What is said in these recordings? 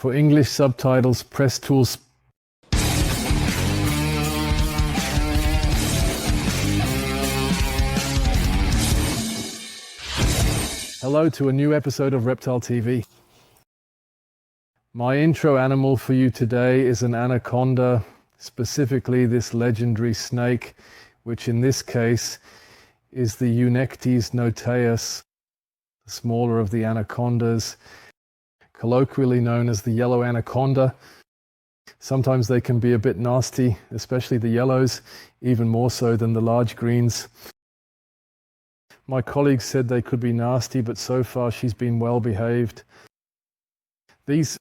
For English subtitles, press tools. Hello to a new episode of ReptilTV. My intro animal for you today is an anaconda, specifically this legendary snake, which in this case is the Eunectes notaeus, the smaller of the anacondas, colloquially known as the yellow anaconda. Sometimes they can be a bit nasty, especially the yellows, even more so than the large greens. My colleagues said they could be nasty, but so far she's been well behaved. These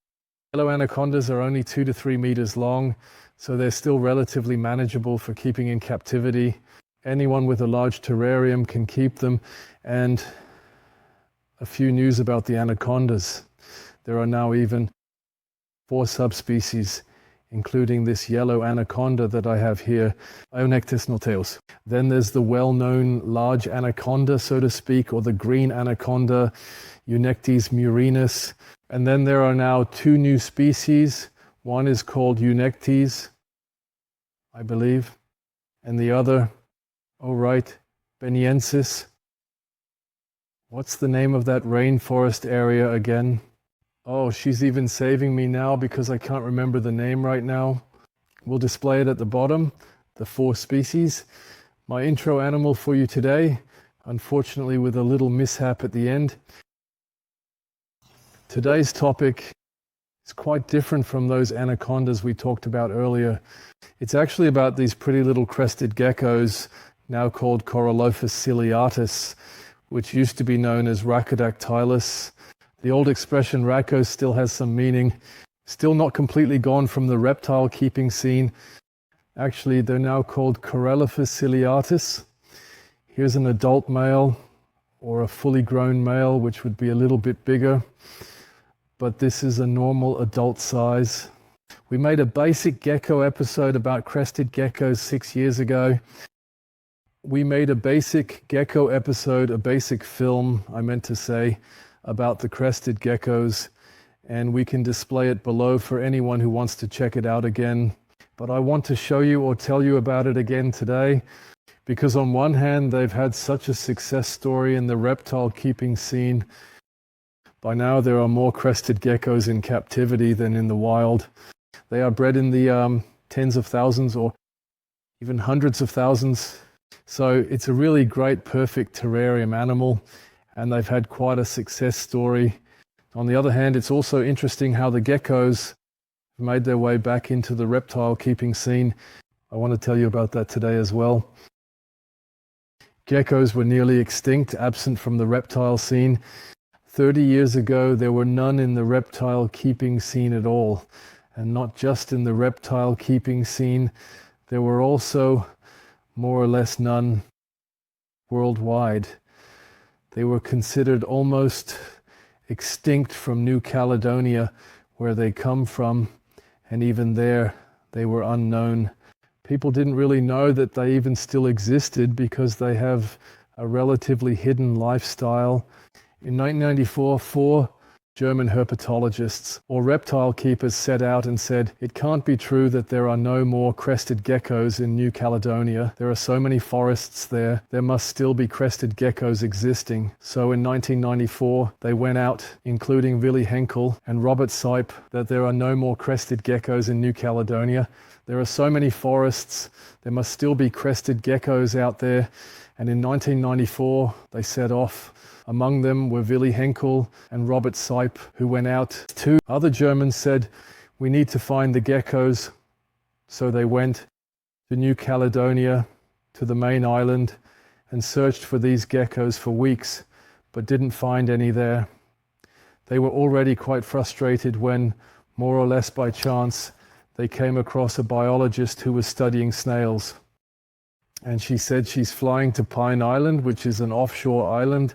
yellow anacondas are only 2 to 3 meters long, so they're still relatively manageable for keeping in captivity. Anyone with a large terrarium can keep them. And a few news about the anacondas. There are now even 4 subspecies, including this yellow anaconda that I have here, Eunectes notaeus. Then there's the well-known large anaconda, so to speak, or the green anaconda, Eunectes murinus. And then there are now 2 new species. One is called Eunectes, I believe, and the other, beniensis. What's the name of that rainforest area again? Oh, she's even saving me now because I can't remember the name right now. We'll display it at the bottom, the 4 species. My intro animal for you today, unfortunately with a little mishap at the end. Today's topic is quite different from those anacondas we talked about earlier. It's actually about these pretty little crested geckos, now called Corallophus ciliatus, which used to be known as Rhacodactylus. The old expression racco still has some meaning, still not completely gone from the reptile keeping scene. Actually, they're now called Corallophus ciliatus. Here's an adult male, or a fully grown male, which would be a little bit bigger. But this is a normal adult size. We made a basic gecko episode about crested geckos 6 years ago. We made a basic gecko episode, a basic film, I meant to say, about the crested geckos, and we can display it below for anyone who wants to check it out again. But I want to show you or tell you about it again today, because on one hand, they've had such a success story in the reptile keeping scene. By now, there are more crested geckos in captivity than in the wild. They are bred in the tens of thousands or even hundreds of thousands. So it's a really great, perfect terrarium animal, and they've had quite a success story. On the other hand, it's also interesting how the geckos have made their way back into the reptile keeping scene. I want to tell you about that today as well. Geckos were nearly extinct, absent from the reptile scene. 30 years ago, there were none in the reptile keeping scene at all. And not just in the reptile keeping scene, there were also more or less none worldwide. They were considered almost extinct from New Caledonia, where they come from, and even there they were unknown. People didn't really know that they even still existed because they have a relatively hidden lifestyle. In 1994, 4 German herpetologists or reptile keepers set out and said, it can't be true that there are no more crested geckos in New Caledonia. There are so many forests there. There must still be crested geckos existing. So in 1994, they went out, including Willy Henkel and Robert Sipe, that there are no more crested geckos in New Caledonia. There are so many forests. There must still be crested geckos out there. And in 1994, they set off. Among them were Willy Henkel and Robert Sipe, who went out. 2 other Germans said, we need to find the geckos. So they went to New Caledonia, to the main island, and searched for these geckos for weeks, but didn't find any there. They were already quite frustrated when, more or less by chance, they came across a biologist who was studying snails. And she said she's flying to Pine Island, which is an offshore island.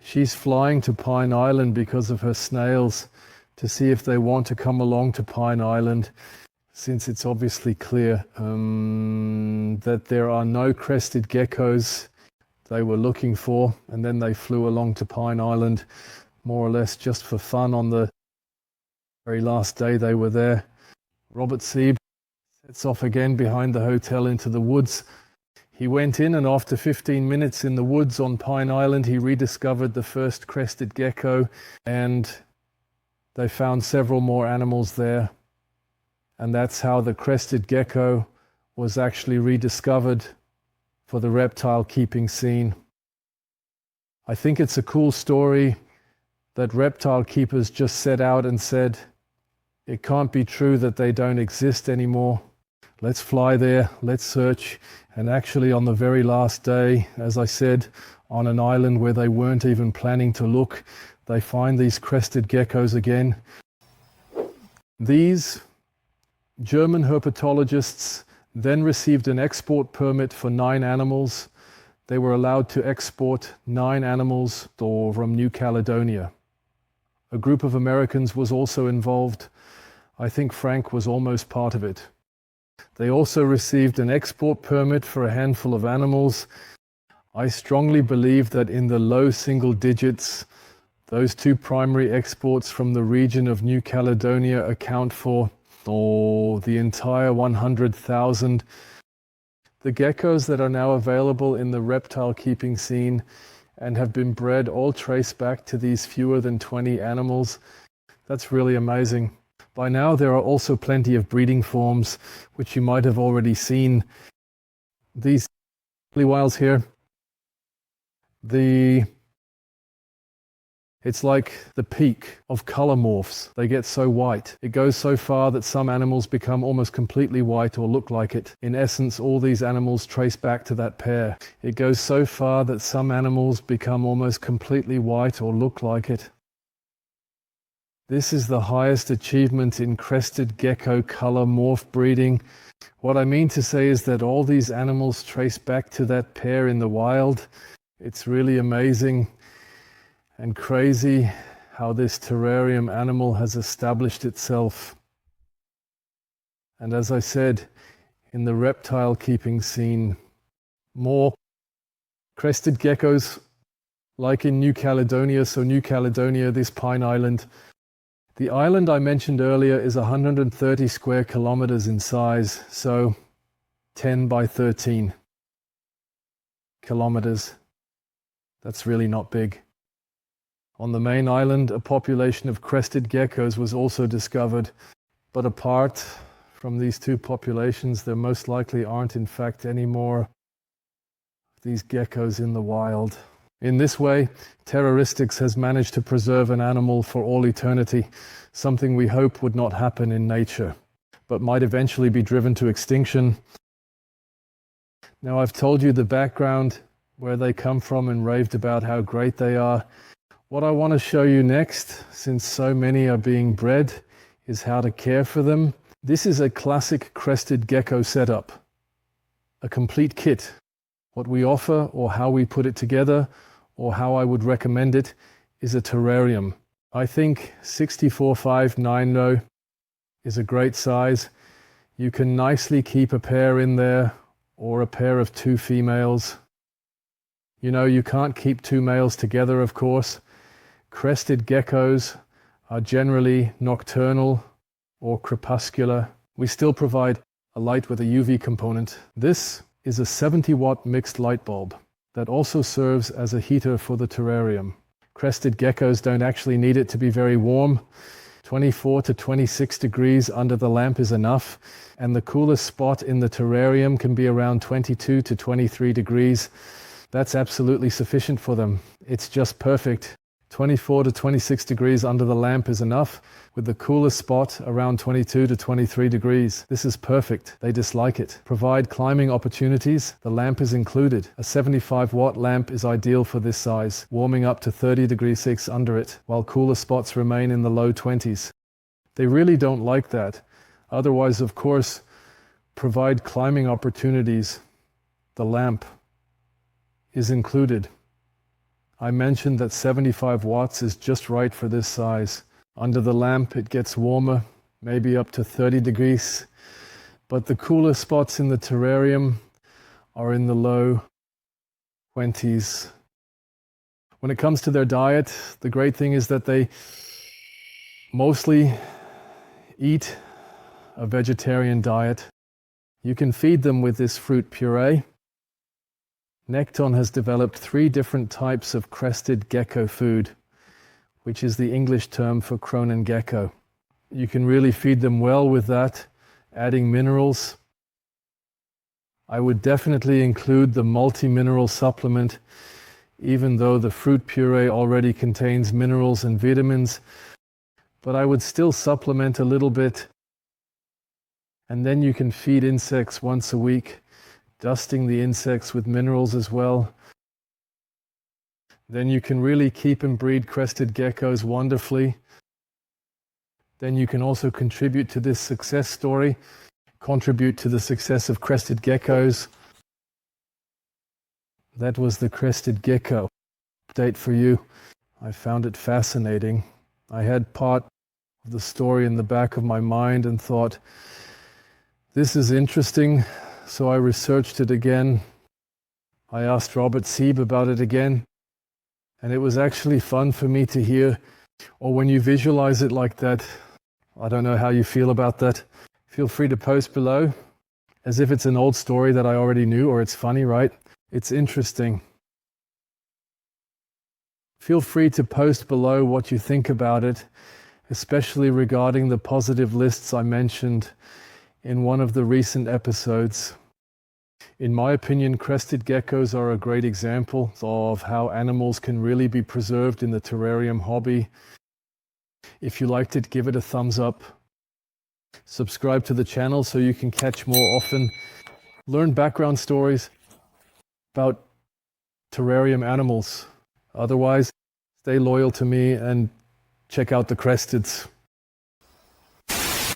She's flying to Pine Island because of her snails, to see if they want to come along to Pine Island, since it's obviously clear that there are no crested geckos they were looking for. And then they flew along to Pine Island, more or less just for fun, on the Very last day they were there. Robert Sieb sets off again behind the hotel into the woods. He went in, and after 15 minutes in the woods on Pine Island, he rediscovered the first crested gecko, and they found several more animals there. And that's how the crested gecko was actually rediscovered for the reptile keeping scene. I think it's a cool story that reptile keepers just set out and said, it can't be true that they don't exist anymore. Let's fly there, let's search. And actually on the very last day, as I said, on an island where they weren't even planning to look, they find these crested geckos again. These German herpetologists then received an export permit for 9 animals. They were allowed to export 9 animals from New Caledonia. A group of Americans was also involved. I think Frank was almost part of it. They also received an export permit for a handful of animals. I strongly believe that in the low single digits, those 2 primary exports from the region of New Caledonia account for the entire 100,000. The geckos that are now available in the reptile keeping scene and have been bred all trace back to these fewer than 20 animals. That's really amazing. By now there are also plenty of breeding forms, which you might have already seen. These whales here, it's like the peak of color morphs. They get so white. It goes so far that some animals become almost completely white or look like it. In essence, all these animals trace back to that pair. It goes so far that some animals become almost completely white or look like it. This is the highest achievement in crested gecko color morph breeding. What I mean to say is that all these animals trace back to that pair in the wild. It's really amazing and crazy how this terrarium animal has established itself. And as I said, in the reptile keeping scene, more crested geckos like in New Caledonia. So New Caledonia, this Pine Island. The island I mentioned earlier is 130 square kilometers in size, so 10 by 13 kilometers. That's really not big. On the main island, a population of crested geckos was also discovered, but apart from these 2 populations, there most likely aren't in fact any more of these geckos in the wild. In this way, Terroristics has managed to preserve an animal for all eternity, something we hope would not happen in nature, but might eventually be driven to extinction. Now, I've told you the background, where they come from, and raved about how great they are. What I want to show you next, since so many are being bred, is how to care for them. This is a classic crested gecko setup, a complete kit. What we offer, or how we put it together, or how I would recommend it, is a terrarium. I think 64.5 is a great size. You can nicely keep a pair in there, or a pair of 2 females. You know, you can't keep 2 males together, of course. Crested geckos are generally nocturnal or crepuscular. We still provide a light with a UV component. This is a 70-watt mixed light bulb that also serves as a heater for the terrarium. Crested geckos don't actually need it to be very warm. 24 to 26 degrees under the lamp is enough, and the coolest spot in the terrarium can be around 22 to 23 degrees. That's absolutely sufficient for them. It's just perfect. 24 to 26 degrees under the lamp is enough, with the coolest spot around 22 to 23 degrees. This is perfect. They dislike it. Provide climbing opportunities. The lamp is included. A 75-watt lamp is ideal for this size, warming up to 30 degrees 6 under it, while cooler spots remain in the low 20s. They really don't like that. Otherwise, of course, provide climbing opportunities. The lamp is included. I mentioned that 75 watts is just right for this size. Under the lamp it gets warmer, maybe up to 30 degrees, but the cooler spots in the terrarium are in the low 20s. When it comes to their diet, the great thing is that they mostly eat a vegetarian diet, you can feed them with this fruit puree. Nekton has developed 3 different types of crested gecko food, which is the English term for Kronen gecko. You can really feed them well with that, adding minerals. I would definitely include the multi-mineral supplement, even though the fruit puree already contains minerals and vitamins, but I would still supplement a little bit. And then you can feed insects once a week, dusting the insects with minerals as well. Then you can really keep and breed crested geckos wonderfully. Then you can also contribute to this success story, contribute to the success of crested geckos. That was the crested gecko update for you. I found it fascinating. I had part of the story in the back of my mind and thought, this is interesting, so I researched it again. I asked Robert Sieb about it again, and it was actually fun for me to hear, or when you visualize it like that. I don't know how you feel about that. Feel free to post below, as if it's an old story that I already knew, or it's funny, right? It's interesting. Feel free to post below what you think about it, especially regarding the positive lists I mentioned in one of the recent episodes. In my opinion, crested geckos are a great example of how animals can really be preserved in the terrarium hobby. If you liked it, give it a thumbs up. Subscribe to the channel so you can catch more often. Learn background stories about terrarium animals. Otherwise, stay loyal to me and check out the Cresteds.